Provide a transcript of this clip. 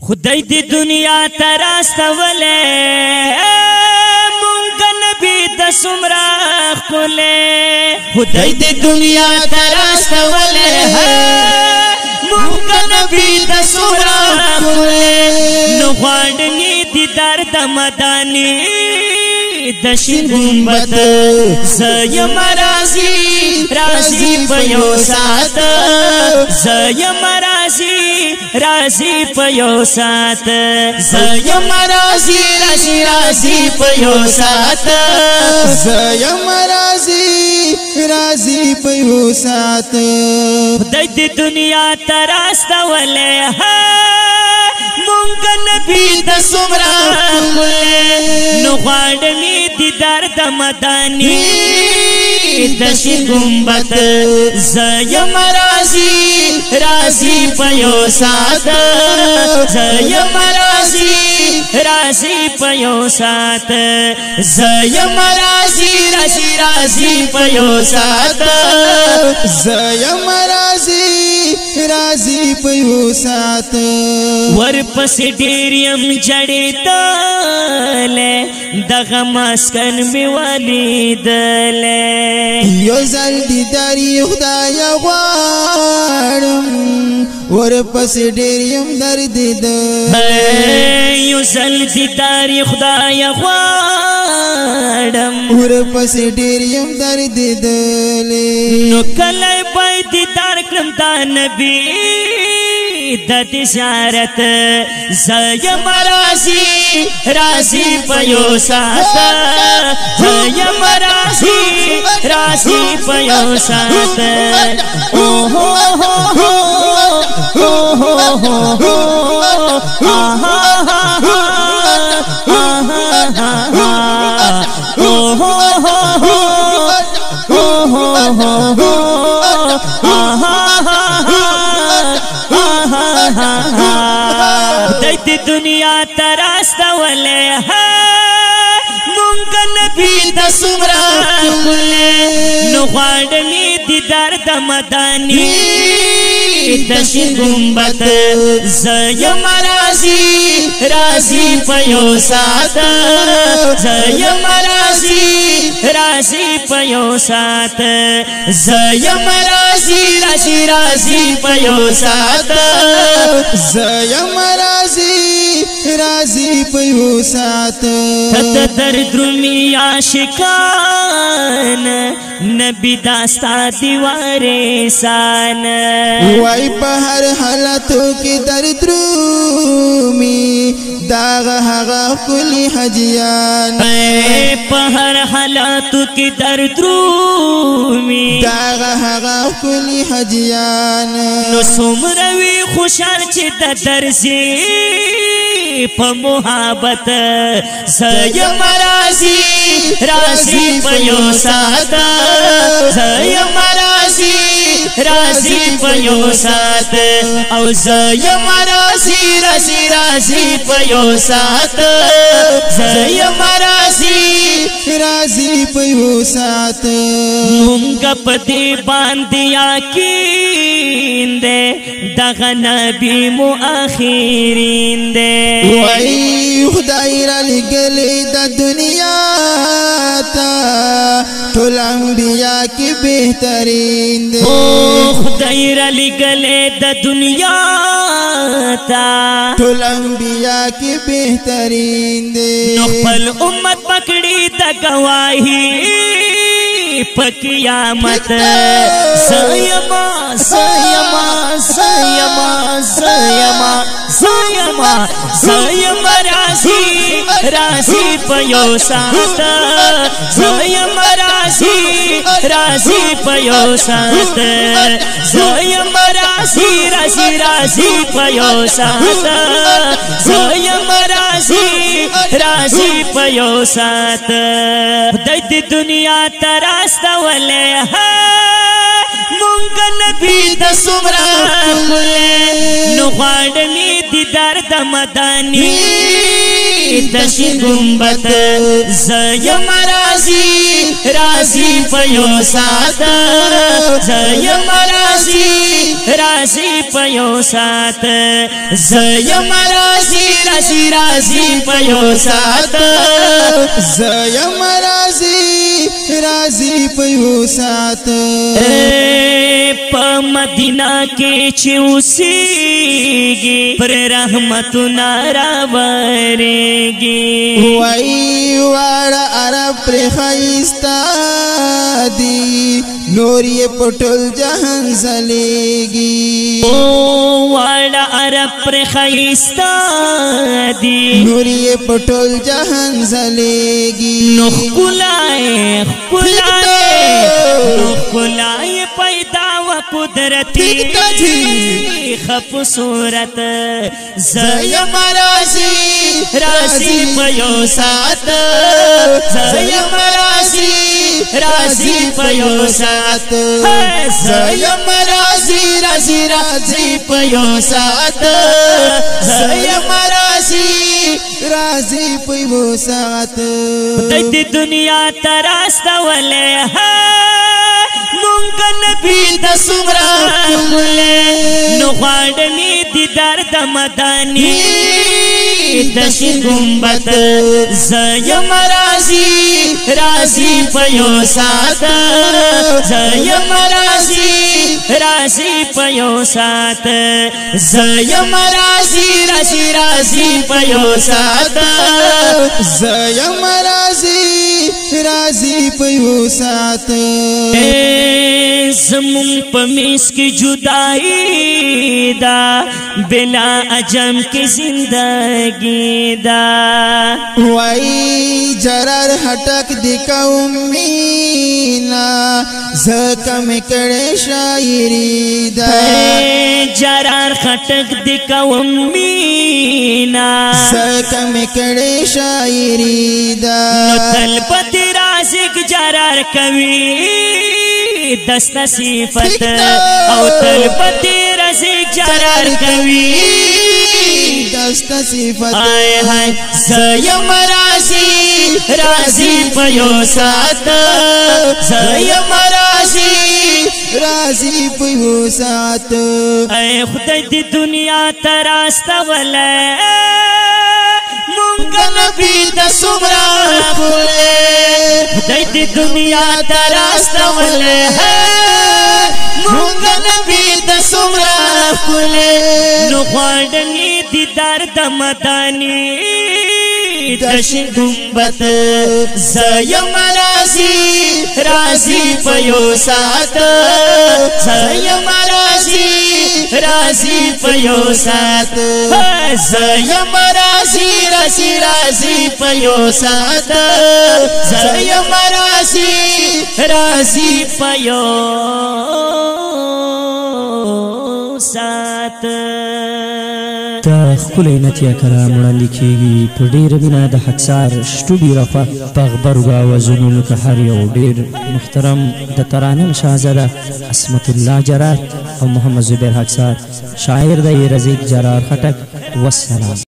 خدای دی دنیا تراستوله مونږ نبی د سمرا خله خدای دی دنیا تراستوله مونږ نبی د سمرا خله نو غاړنی دی درد مدانی دشین گنبت زیم رازی پیو سات زیم رازی پیو سات زیم رازی پیو سات زیم رازی پیو سات خدای دنیا تراستوله مونږ نبی د سمرا نو غاړنی دی درد مدانی دشین گنبت زیم رازی پیو سات زیم رازی پیو سات زیم رازی پیو سات زیم رازی پیو سات ورپس ډیریم جړېدلې دغه مسکن می ولیدلې یو ځل دیداري خدای غواړم ورپس ډیریم درد دې یو ځل دیداري خدای غواړم ورپس ډیریم درد دې نو کله پای دیدار کړم دا نبی د زیارت زیم رازی پیو سات زیم رازی پیو سات خدای دنیا تراستوله مونږ نبی د سمرا نو غاړنی دی درد مدانی دشین گنبت زیم رازی پیو سات زیم رازی پیو سات زیم رازی پیو سات زیم رازی پیو سات تت درد رومی عاشقان نبی داستا دیوارے سان وای په هر حالتو کې درد رومي داغ هغه کلی حجیان په هر حالتو کې درد رومي داغ هغه کلی حجیان نو څومره وی خوشحال چې د درځي په محبت زیم رازی پیو سات زیم رازی پیو سات او زیم رازی پیو سات زیم رازی پیو سات مونږ په دې باندې یقین دې دغه نبی مو اخرین دې وای خدای را لګلې د دنیا تا ټول انبیاء کې بهترین دې خدای را لګلې د دنیا تا ټول انبیاء کې بهترین دې نو خپل امت پکړي د گواہی په قیامت زیما رازی پیو سات زیم رازی پیو سات زیم رازی پیو سات زیم رازی پیو سات خدای دنیا تراستوله مونږ نبی د سمرا نو غاړنی دی درد مدانی دشي گنبت زیم رازی پیو سات زیم رازی پیو سات زیم رازی پیو سات زیم رازی پیو سات پا مدینہ کے چوسیگی پر رحمتنا راوریگی وای وارا عرب پر خیستا دی نور یہ پټول جهان زلیگی وارا عرب پر خیستا دی نور یہ پټول جهان زلیگی نخ کلائے پیدا و قدرتی خف صورت زیم رازی پیو سات زیم رازی پیو سات زیم رازی پیو سات زیم رازی پیو سات دی دنیا تراستا ولے مونږ نبی د سمرا کله نو غاړنی دیدار د مدانی دشي گنبت زیم رازی پیو سات زیم رازی پیو سات زیم رازی پیو سات زیم رازی پیو سات زمون پمیس کی جدائی دا بلا عجم کی زندگی دا وای جرار ہٹک دکا امینا زکم کڑے شاعری دا جرار خٹک دکا امینا زکم کڑے شاعری دا نتل پتی رازق جرار کوي دستا صفت او تلپتی رزق جرار کوي دستا صفت آئے ہائے زیم رازی پیو سات زیم رازی پیو سات اے خدای دی دنیا تراستا ولے مونږ نبی د سمرا کله خدای دی دنیا تراستا ولے مونږ نبی د سمرا کله نو غاړنی دیدار د مدانی دشي گنبت زیم رازی پیو سات زیم رازی پیو سات زیم رازی پیو سات زیم رازی پیو سات دا خپل نتیا کرام وړاندې کېږي په ډېره مینه د حقسار سټوډیو لخوا په غبرګو اوازونو که هر یو ډېر محترم د ترانم شاهزاده عصمت الله جرار او محمد زبیر حقسار شاعر دی رزیق جرار خټک والسلام.